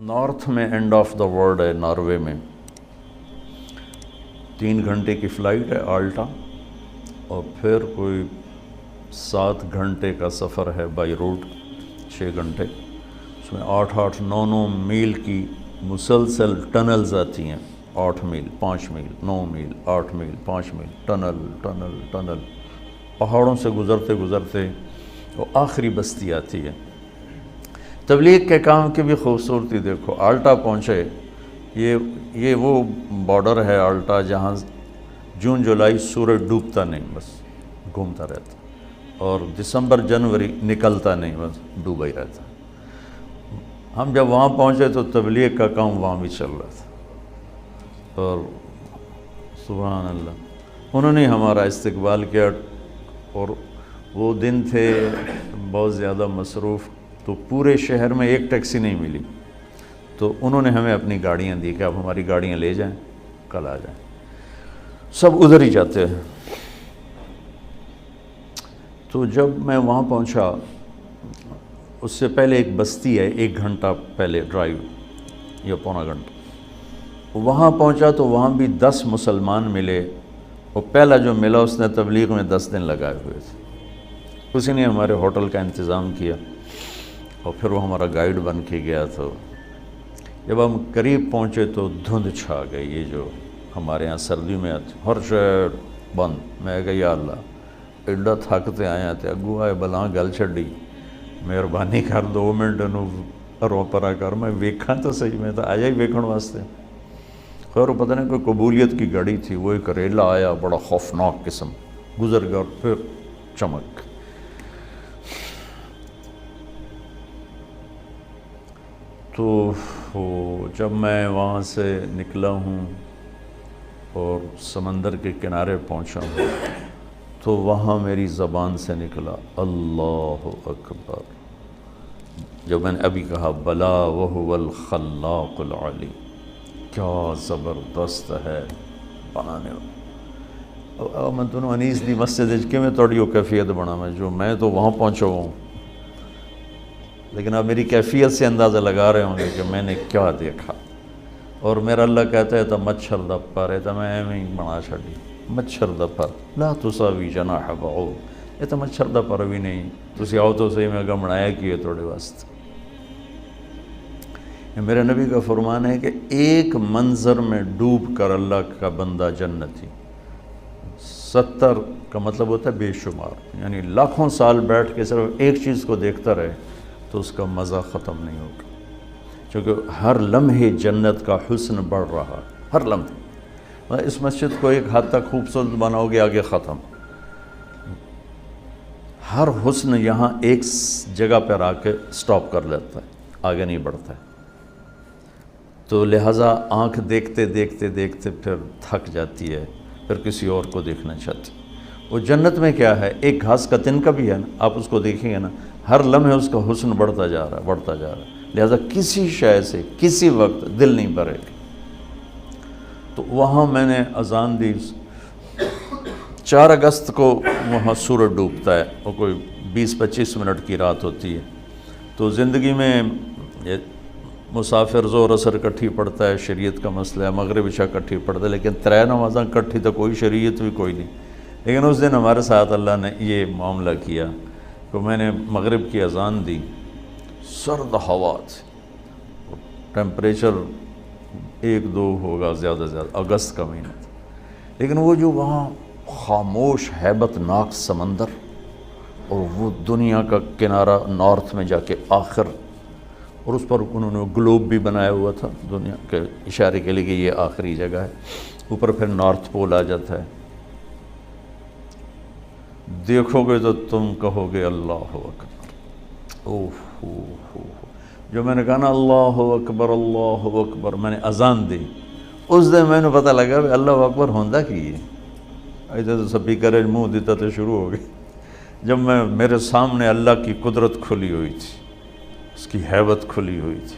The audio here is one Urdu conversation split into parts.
نارتھ میں اینڈ آف دا ورلڈ ہے ناروے میں، 3 گھنٹے کی فلائٹ ہے آلٹا، اور پھر کوئی 7 گھنٹے کا سفر ہے بائی روڈ، 6 گھنٹے، اس میں 8-8 9 میل کی مسلسل ٹنلز آتی ہیں، 8 میل 5 میل 9 میل 8 میل 5 میل، ٹنل ٹنل ٹنل، پہاڑوں سے گزرتے گزرتے وہ آخری بستی آتی ہے۔ تبلیغ کے کام کی بھی خوبصورتی دیکھو، آلٹا پہنچے، یہ وہ بارڈر ہے آلٹا جہاں جون جولائی سورج ڈوبتا نہیں، بس گھومتا رہتا، اور دسمبر جنوری نکلتا نہیں، بس ڈوبا ہی رہتا۔ ہم جب وہاں پہنچے تو تبلیغ کا کام وہاں بھی چل رہا تھا، اور سبحان اللہ انہوں نے ہمارا استقبال کیا، اور وہ دن تھے بہت زیادہ مصروف، تو پورے شہر میں ایک ٹیکسی نہیں ملی، تو انہوں نے ہمیں اپنی گاڑیاں دی کہ آپ ہماری گاڑیاں لے جائیں، کل آ جائیں، سب ادھر ہی جاتے ہیں۔ تو جب میں وہاں پہنچا، اس سے پہلے ایک بستی ہے 1 گھنٹہ پہلے ڈرائیو یا پونا گھنٹہ، وہاں پہنچا تو وہاں بھی 10 مسلمان ملے، اور پہلا جو ملا اس نے تبلیغ میں 10 دن لگائے ہوئے تھے، اسی نے ہمارے ہوٹل کا انتظام کیا، اور پھر وہ ہمارا گائیڈ بن کے گیا۔ تو جب ہم قریب پہنچے تو دھند چھا گئی، یہ جو ہمارے ہاں سردی میں آتی، ہر شہر بند۔ میں کہا یا اللہ ایڈا تھکتے آیا تے اگو آئے بلاں گل چھڑی، مہربانی کر 2 منٹ نو رو پرا کر، میں ویکھاں تو صحیح، میں تو آیا ہی ویکھن واسطے۔ خیر وہ پتہ نہیں کوئی قبولیت کی گاڑی تھی، وہ ایک ریلا آیا بڑا خوفناک قسم، گزر گیا، اور پھر چمک۔ تو جب میں وہاں سے نکلا ہوں اور سمندر کے کنارے پہنچا ہوں، تو وہاں میری زبان سے نکلا اللہ اکبر، جب میں نے ابھی کہا بلا وہو الخلاق العلی، کیا زبردست ہے بنانے والا۔ میں تنوں انیس دی مسجد کے میں توڑی وہ کیفیت بنا، میں تو وہاں پہنچا ہوں، لیکن آپ میری کیفیت سے اندازہ لگا رہے ہوں گے کہ میں نے کیا دیکھا۔ اور میرا اللہ کہتا ہے تو مچھر دا پر ہے، تو میں ایویں ہی بنا چھڑی، مچھر دا پر لا تساوی جناح بعوض، یہ تو مچھر دا پر بھی نہیں، تسی آؤ تو صحیح، میں اگا بنایا کیے توڑے واسطے۔ یہ میرے نبی کا فرمان ہے کہ ایک منظر میں ڈوب کر اللہ کا بندہ جنتی، 70 کا مطلب ہوتا ہے بے شمار، یعنی لاکھوں سال بیٹھ کے صرف ایک چیز کو دیکھتا رہے تو اس کا مزہ ختم نہیں ہوگا، کیونکہ ہر لمحے جنت کا حسن بڑھ رہا، ہر لمحے۔ اس مسجد کو ایک حد تک خوبصورت بناؤ گے، آگے ختم، ہر حسن یہاں ایک جگہ پر آ کے سٹاپ کر لیتا ہے، آگے نہیں بڑھتا ہے۔ تو لہٰذا آنکھ دیکھتے دیکھتے دیکھتے پھر تھک جاتی ہے، پھر کسی اور کو دیکھنا چاہتی۔ وہ جنت میں کیا ہے، ایک گھاس کا تنکا بھی ہے نا، آپ اس کو دیکھیں گے نا، ہر لمحے اس کا حسن بڑھتا جا رہا ہے، بڑھتا جا رہا ہے، لہٰذا کسی شے سے کسی وقت دل نہیں بھرے گا۔ تو وہاں میں نے اذان دی، 4 اگست کو وہاں سورج ڈوبتا ہے، اور کوئی 20-25 منٹ کی رات ہوتی ہے۔ تو زندگی میں مسافر زور اثر کٹھی پڑتا ہے، شریعت کا مسئلہ ہے، مغرب عشاء کٹھی پڑتا ہے، لیکن 3 نمازاں کٹھی تو کوئی شریعت بھی کوئی نہیں۔ لیکن اس دن ہمارے ساتھ اللہ نے یہ معاملہ کیا کہ میں نے مغرب کی اذان دی، سرد ہوا تھی، ٹیمپریچر 1-2 ہوگا زیادہ زیادہ، اگست کا مہینہ تھا، لیکن وہ جو وہاں خاموش ہیبت ناک سمندر، اور وہ دنیا کا کنارہ نارتھ میں جا کے آخر، اور اس پر انہوں نے گلوب بھی بنایا ہوا تھا دنیا کے اشارے کے لیے کہ یہ آخری جگہ ہے، اوپر پھر نارتھ پول آ جاتا ہے۔ دیکھو گے تو تم کہو گے اللہ اکبر، اوہ جو میں نے کہا نا اللہ اکبر، میں نے اذان دی، اس دن میں نے پتہ لگا کہ اللہ اکبر ہوندہ کی ہے، ایسے تو سپیکر منہ دیتا تو شروع ہو گئی۔ جب میرے سامنے اللہ کی قدرت کھلی ہوئی تھی، اس کی ہیبت کھلی ہوئی تھی،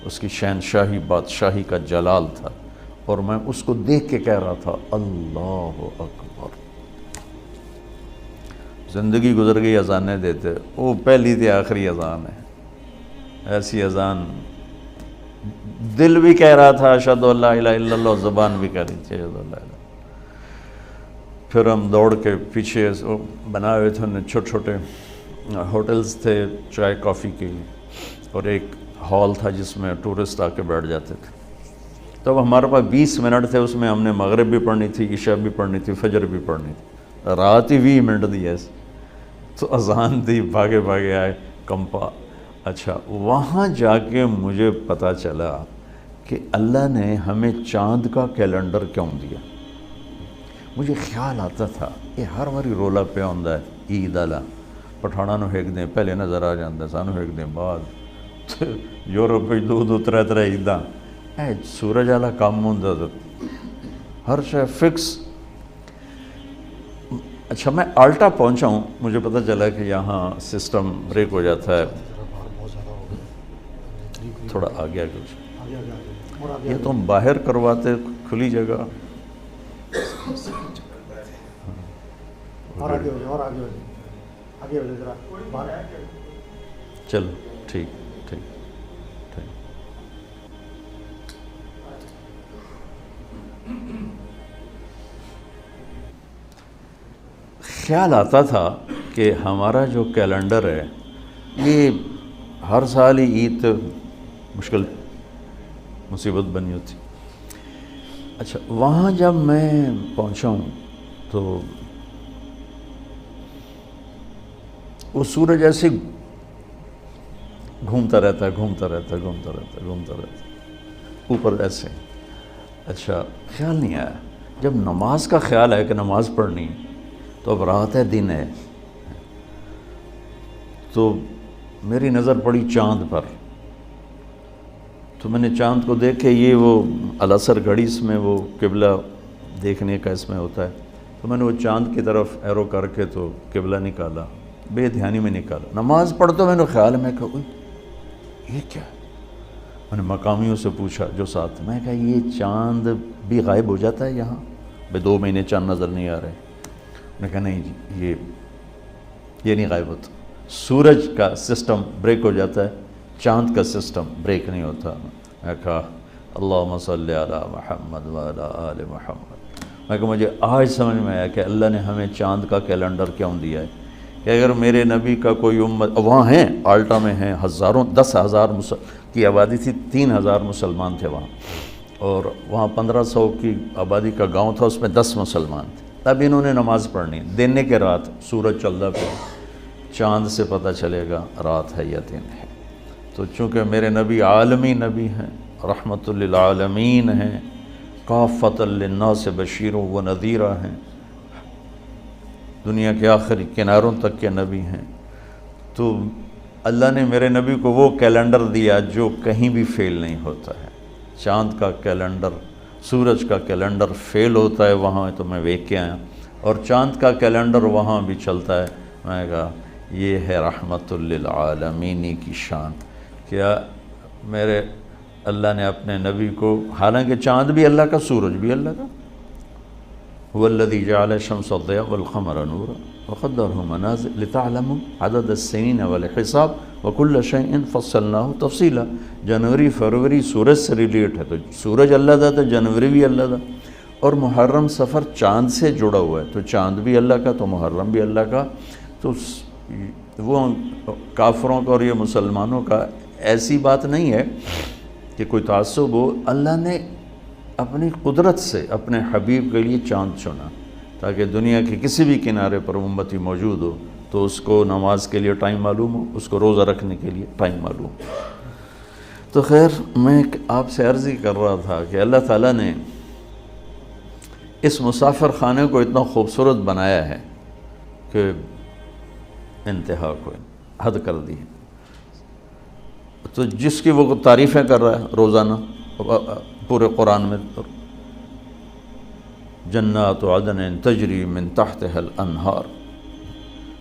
اس کی شہنشاہی بادشاہی کا جلال تھا، اور میں اس کو دیکھ کے کہہ رہا تھا اللہ اکبر۔ زندگی گزر گئی اذانیں دیتے، وہ پہلی تھی آخری اذان ہے، ایسی اذان دل بھی کہہ رہا تھا اشہد ان لا الہ الا اللہ، زبان بھی کہہ رہی تھی اشہد ان لا الہ۔ پھر ہم دوڑ کے پیچھے بنا ہوئے تھے، انہیں چھوٹے چھوٹے ہوٹلز تھے چائے کافی کے لیے، اور ایک ہال تھا جس میں ٹورسٹ آ کے بیٹھ جاتے تھے۔ تب ہمارے پاس 20 منٹ تھے، اس میں ہم نے مغرب بھی پڑھنی تھی، عشاء بھی پڑھنی تھی، فجر بھی پڑھنی تھی، رات ہی 20 منٹ دی ایسے، تو اذان دی، بھاگے بھاگے آئے کمپا۔ اچھا، وہاں جا کے مجھے پتہ چلا کہ اللہ نے ہمیں چاند کا کیلنڈر کیوں دیا۔ مجھے خیال آتا تھا کہ ہر باری رولا پہ آتا ہے عید والا، پٹھانا نو ایک دن پہلے نظر آ جاتا، سانو ایک دن بعد، یورپ میں دو تر عیداں، اے سورج والا کام ہوتا تو ہر شے فکس۔ اچھا، میں آلٹا پہنچا ہوں، مجھے پتہ چلا کہ یہاں سسٹم بریک ہو جاتا ہے، تھوڑا آگے کچھ، یہ تو ہم باہر کرواتے کھلی جگہ۔ چلو ٹھیک ٹھیک ٹھیک۔ خیال آتا تھا کہ ہمارا جو کیلنڈر ہے یہ ہر سال ہی عید مشکل مصیبت بنی ہوتی۔ اچھا، وہاں جب میں پہنچا ہوں تو وہ سورج ایسے گھومتا رہتا ہے اوپر ایسے۔ اچھا، خیال نہیں آیا، جب نماز کا خیال ہے کہ نماز پڑھنی تو اب رات ہے دن ہے، تو میری نظر پڑی چاند پر، تو میں نے چاند کو دیکھ کے، یہ وہ العصر گھڑی اس میں وہ قبلہ دیکھنے کا اس میں ہوتا ہے، تو میں نے وہ چاند کی طرف ایرو کر کے تو قبلہ نکالا، بے دھیانی میں نکالا۔ نماز پڑھتا میں نے خیال میں کہا یہ کیا ہے؟ میں نے مقامیوں سے پوچھا جو ساتھ، میں کہا یہ چاند بھی غائب ہو جاتا ہے یہاں، بھئی 2 مہینے چاند نظر نہیں آ رہے؟ میں نے کہا نہیں جی، یہ نہیں غائب ہوتا، سورج کا سسٹم بریک ہو جاتا ہے، چاند کا سسٹم بریک نہیں ہوتا۔ میں کہا اللہم صلی علی محمد وعلی آل محمد۔ میں کہا مجھے آج سمجھ میں آیا کہ اللہ نے ہمیں چاند کا کیلنڈر کیوں دیا ہے، کہ اگر میرے نبی کا کوئی امت، وہاں ہیں آلٹا میں ہیں ہزاروں، 10,000 کی آبادی تھی، 3,000 مسلمان تھے وہاں، اور وہاں 1500 کی آبادی کا گاؤں تھا، اس میں 10 مسلمان تھے۔ تب انہوں نے نماز پڑھنی، دن کے رات، سورج چلتا پہ، چاند سے پتہ چلے گا رات ہے یا دن ہے۔ تو چونکہ میرے نبی عالمی نبی ہیں، رحمت للعالمین ہیں، کافۃ للناس بشیر و نذیرہ ہیں، دنیا کے آخری کناروں تک کے نبی ہیں، تو اللہ نے میرے نبی کو وہ کیلنڈر دیا جو کہیں بھی فیل نہیں ہوتا ہے۔ چاند کا کیلنڈر، سورج کا کیلنڈر فیل ہوتا ہے وہاں، تو میں دیکھ کے آیا، اور چاند کا کیلنڈر وہاں بھی چلتا ہے۔ میں نے کہا یہ ہے رحمت للعالمین کی شان، کیا میرے اللہ نے اپنے نبی کو، حالانکہ چاند بھی اللہ کا، سورج بھی اللہ کا، هو الذي جعل الشمس ضياء والقمر نورا وقدره منازل لتعلموا عدد السنين والحساب وكل شيء فصلناه تفصيلا۔ جنوری فروری سورج سے ریلیٹ ہے، تو سورج اللہ دا، تو جنوری بھی اللہ دا، اور محرم سفر چاند سے جڑا ہوا ہے، تو چاند بھی اللہ کا، تو محرم بھی اللہ کا۔ تو وہ کافروں کا اور یہ مسلمانوں کا ایسی بات نہیں ہے کہ کوئی تعصب ہو، اللہ نے اپنی قدرت سے اپنے حبیب کے لیے چاند چنا، تاکہ دنیا کے کسی بھی کنارے پر امتی موجود ہو تو اس کو نماز کے لیے ٹائم معلوم ہو، اس کو روزہ رکھنے کے لیے ٹائم معلوم ہو۔ تو خیر، میں آپ سے عرض ہی کر رہا تھا کہ اللہ تعالیٰ نے اس مسافر خانے کو اتنا خوبصورت بنایا ہے کہ انتہا کو حد کر دی ہے۔ تو جس کی وہ تعریفیں کر رہا ہے روزانہ پورے قرآن میں، جنات عدن تجری من تحتها الانہار،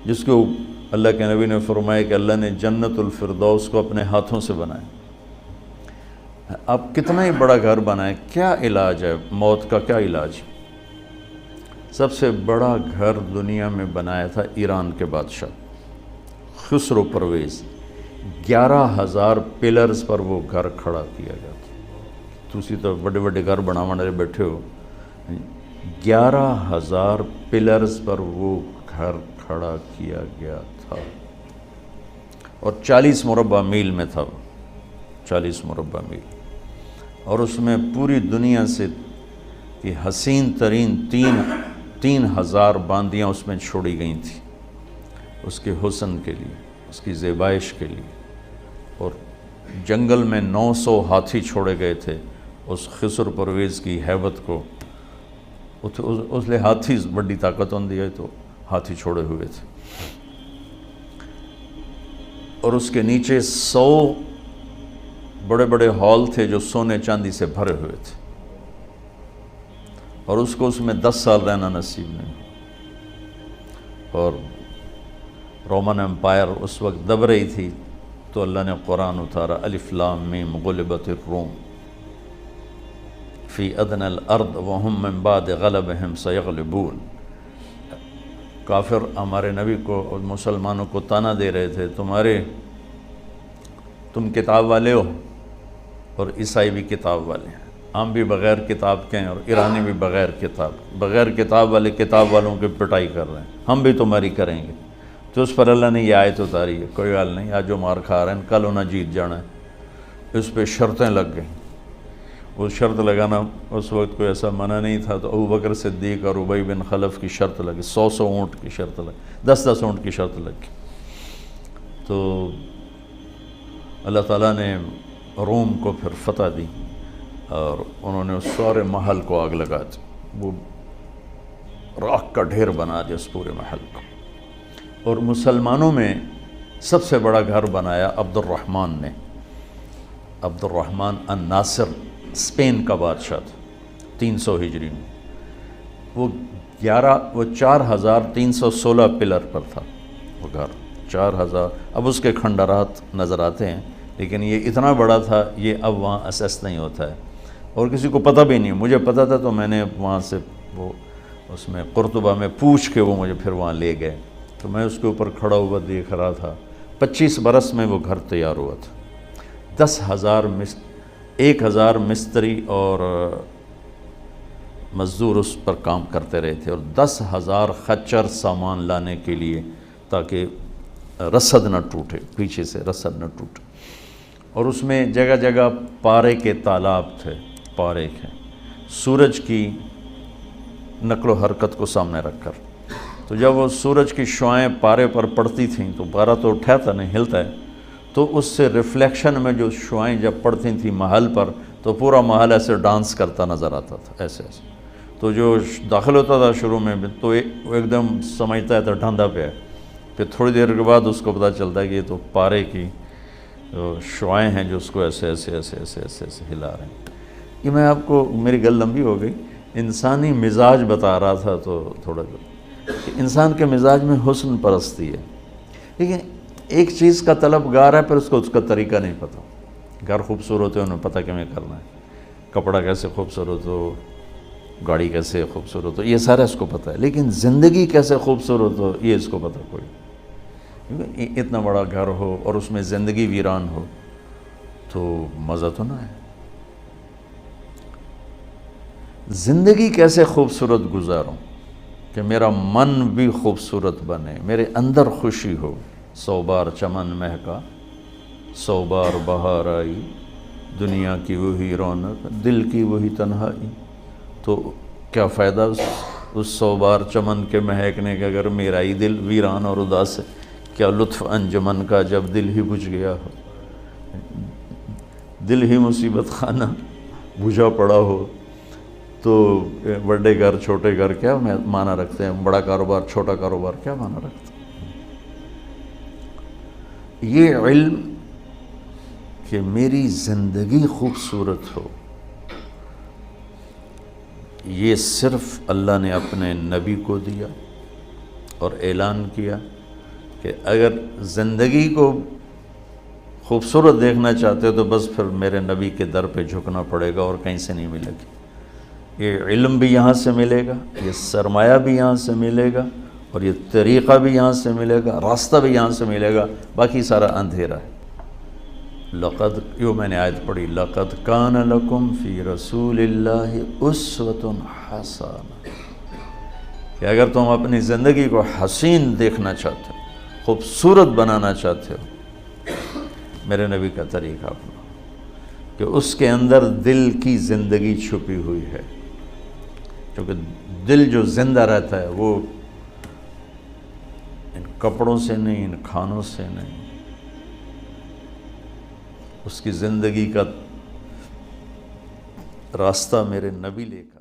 جس کو اللہ کے نبی نے فرمایا کہ اللہ نے جنت الفردوس کو اپنے ہاتھوں سے بنایا۔ اب کتنا ہی بڑا گھر بنائے، کیا علاج ہے موت کا؟ کیا علاج؟ سب سے بڑا گھر دنیا میں بنایا تھا ایران کے بادشاہ خسرو پرویز، 11,000 پلرز پر وہ گھر کھڑا کیا گیا تھا۔ تسی تو بڑے بڑے گھر بنانے بیٹھے ہو، 11,000 پلرز پر وہ گھر کھڑا کیا گیا تھا، اور 40 مربع میل میں تھا، 40 مربع میل، اور اس میں پوری دنیا سے یہ حسین ترین 3,000 باندیاں اس میں چھوڑی گئی تھیں اس کے حسن کے لیے، اس کی زیبائش کے لیے، اور جنگل میں 900 ہاتھی چھوڑے گئے تھے اس خسر پرویز کی ہیبت کو، اس لئے ہاتھی بڑی طاقت ہوندی ہے تو ہاتھی چھوڑے ہوئے تھے، اور اس کے نیچے 100 بڑے بڑے ہال تھے جو سونے چاندی سے بھرے ہوئے تھے، اور اس کو اس میں 10 سال رہنا نصیب نہیں، اور رومن امپائر اس وقت دب رہی تھی، تو اللہ نے قرآن اتارا، الف لام میم غلبت الروم فی ادنی الارض وہم من بعد غلبہم سیغلبون۔ کافر ہمارے نبی کو اور مسلمانوں کو تانا دے رہے تھے، تم کتاب والے ہو اور عیسائی بھی کتاب والے ہیں، ہم بھی بغیر کتاب کے ہیں اور ایرانی بھی بغیر کتاب والے کتاب والوں کی پٹائی کر رہے ہیں، ہم بھی تمہاری کریں گے۔ تو اس پر اللہ نے یہ آیت اتاری ہے، کوئی حال نہیں، آج جو مار کھا رہے ہیں کل انہیں جیت جانا ہے۔ اس پہ شرطیں لگ گئیں، وہ شرط لگانا اس وقت کوئی ایسا منع نہیں تھا، تو ابوبکر صدیق اور ابی بن خلف کی شرط لگی، 100 اونٹ کی شرط لگی، 10 اونٹ کی شرط لگی۔ تو اللہ تعالیٰ نے روم کو پھر فتح دی، اور انہوں نے اس سارے محل کو آگ لگا دی، وہ راکھ کا ڈھیر بنا دیا اس پورے محل کو، اور مسلمانوں میں سب سے بڑا گھر بنایا عبد الرحمن نے، عبد الرحمن الناصر، اسپین کا بادشاہ تھا 300 ہجری میں، وہ 4,316 پلر پر تھا وہ گھر، 4,000۔ اب اس کے کھنڈرات نظر آتے ہیں، لیکن یہ اتنا بڑا تھا، یہ اب وہاں اسیس نہیں ہوتا ہے، اور کسی کو پتہ بھی نہیں، مجھے پتہ تھا تو میں نے وہاں سے وہ اس میں قرطبہ میں پوچھ کے وہ مجھے پھر وہاں لے گئے، تو میں اس کے اوپر کھڑا ہوا دیکھ رہا تھا۔ 25 برس میں وہ گھر تیار ہوا تھا، 1,000 مستری اور مزدور اس پر کام کرتے رہے تھے، اور 10,000 خچر سامان لانے کے لیے، تاکہ رسد نہ ٹوٹے، پیچھے سے رسد نہ ٹوٹے، اور اس میں جگہ جگہ پارے کے تالاب تھے، پارے کے، سورج کی نقل و حرکت کو سامنے رکھ کر، تو جب وہ سورج کی شعائیں پارے پر پڑتی تھیں تو پارا تو اٹھاتا نہیں، ہلتا ہے، تو اس سے ریفلیکشن میں جو شعائیں جب پڑتی تھیں محل پر، تو پورا محل ایسے ڈانس کرتا نظر آتا تھا، ایسے ایسے، تو جو داخل ہوتا تھا شروع میں تو وہ ایک دم سمجھتا ہے تو ڈھانڈا پہ ہے، پھر تھوڑی دیر کے بعد اس کو پتہ چلتا ہے کہ یہ تو پارے کی شعائیں ہیں جو اس کو ایسے ایسے ایسے ایسے ایسے ایسے ہلا رہے ہیں۔ یہ میں آپ کو، میری گل لمبی ہو گئی، انسانی مزاج بتا رہا تھا، تو تھوڑا کہ انسان کے مزاج میں حسن پرستی ہے، لیکن ایک چیز کا طلبگار ہے، پھر اس کا طریقہ نہیں پتہ۔ گھر خوبصورت ہے، انہیں پتہ کیوں کرنا ہے، کپڑا کیسے خوبصورت ہو، گاڑی کیسے خوبصورت ہو، یہ سارا اس کو پتہ ہے، لیکن زندگی کیسے خوبصورت ہو یہ اس کو پتہ کوئی، کیونکہ اتنا بڑا گھر ہو اور اس میں زندگی ویران ہو تو مزہ تو نہ ہے۔ زندگی کیسے خوبصورت گزاروں کہ میرا من بھی خوبصورت بنے، میرے اندر خوشی ہو، 100 بار چمن مہکا، 100 بار بہار آئی، دنیا کی وہی رونق، دل کی وہی تنہائی، تو کیا فائدہ اس 100 بار چمن کے مہکنے کے اگر میرا ہی دل ویران اور اداس ہے؟ کیا لطف انجمن کا جب دل ہی بجھ گیا ہو، دل ہی مصیبت خانہ بجھا پڑا ہو، تو بڑے گھر چھوٹے گھر کیا معنی رکھتے ہیں، بڑا کاروبار چھوٹا کاروبار کیا معنی رکھتے ہیں؟ یہ علم کہ میری زندگی خوبصورت ہو، یہ صرف اللہ نے اپنے نبی کو دیا اور اعلان کیا کہ اگر زندگی کو خوبصورت دیکھنا چاہتے ہو تو بس پھر میرے نبی کے در پہ جھکنا پڑے گا، اور کہیں سے نہیں ملے گی۔ یہ علم بھی یہاں سے ملے گا، یہ سرمایہ بھی یہاں سے ملے گا، اور یہ طریقہ بھی یہاں سے ملے گا، راستہ بھی یہاں سے ملے گا، باقی سارا اندھیرا ہے۔ لقد، یوں میں نے آیت پڑھی، لقد کان لکم فی رسول اللہ اسوۃ حسنہ، کہ اگر تم اپنی زندگی کو حسین دیکھنا چاہتے ہو، خوبصورت بنانا چاہتے ہو، میرے نبی کا طریقہ اپنا، کہ اس کے اندر دل کی زندگی چھپی ہوئی ہے، کیونکہ دل جو زندہ رہتا ہے وہ ان کپڑوں سے نہیں، ان کھانوں سے نہیں، اس کی زندگی کا راستہ میرے نبی لے کر